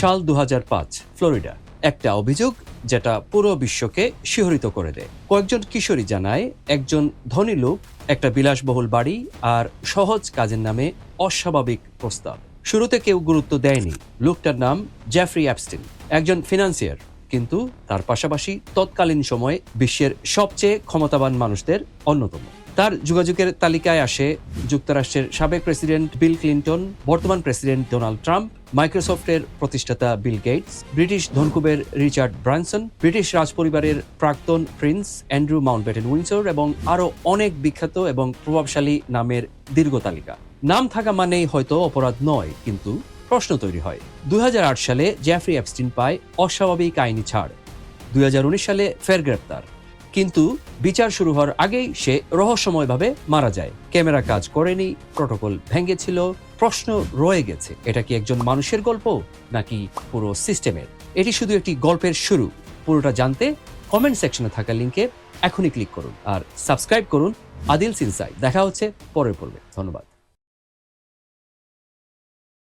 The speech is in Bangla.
সাল 2005, ফ্লোরিডা। একটা অভিযোগ যেটা পুরো বিশ্বকে শিহরিত করে দেয়। কয়েকজন কিশোরী জানায় একজন ধনী লোক একটা বিলাসবহুল বাড়ি আর সহজ কাজের নামে অস্বাভাবিক প্রস্তাব। শুরুতে কেউ গুরুত্ব দেয়নি। লোকটার নাম জেফ্রি অ্যাপস্টিন, একজন ফিনান্সিয়ার, কিন্তু তার পাশাপাশি তৎকালীন সময়ে বিশ্বের সবচেয়ে ক্ষমতাবান মানুষদের অন্যতম। তার যোগাযোগের তালিকায় আসে যুক্তরাষ্ট্রের সাবেক প্রেসিডেন্ট বিল ক্লিন্টন, বর্তমান প্রেসিডেন্ট ডোনাল্ড ট্রাম্প, মাইক্রোসফটের প্রতিষ্ঠাতা বিল গেটস, ব্রিটিশ ধনকুবের রিচার্ড ব্রানসন, ব্রিটিশ রাজপরিবারের প্রাক্তন প্রিন্স অ্যান্ড্রু মাউন্টব্যাটেন উইন্ডসর এবং আরও অনেক বিখ্যাত এবং প্রভাবশালী নামের দীর্ঘ তালিকা। নাম থাকা মানেই হয়তো অপরাধ নয়, কিন্তু প্রশ্ন তৈরি হয়। 2008 সালে জেফ্রি অ্যাপস্টিন পায় অস্বাভাবিক আইনি ছাড়। 2019 সালে ফের গ্রেপ্তার, কিন্তু বিচার শুরু হওয়ার আগেই সে রহস্যময়ভাবে মারা যায়। ক্যামেরা কাজ করেনি, প্রটোকল ভেঙেছিল। প্রশ্ন রয়ে গেছে, এটা কি একজন মানুষের গল্প নাকি পুরো সিস্টেমের? এটি শুধু একটি গল্পের শুরু। পুরোটা জানতে কমেন্ট সেকশনে থাকা লিঙ্কে এখনই ক্লিক করুন আর সাবস্ক্রাইব করুন আদিলস ইনসাইড। দেখা হচ্ছে পরের পর্বে। ধন্যবাদ।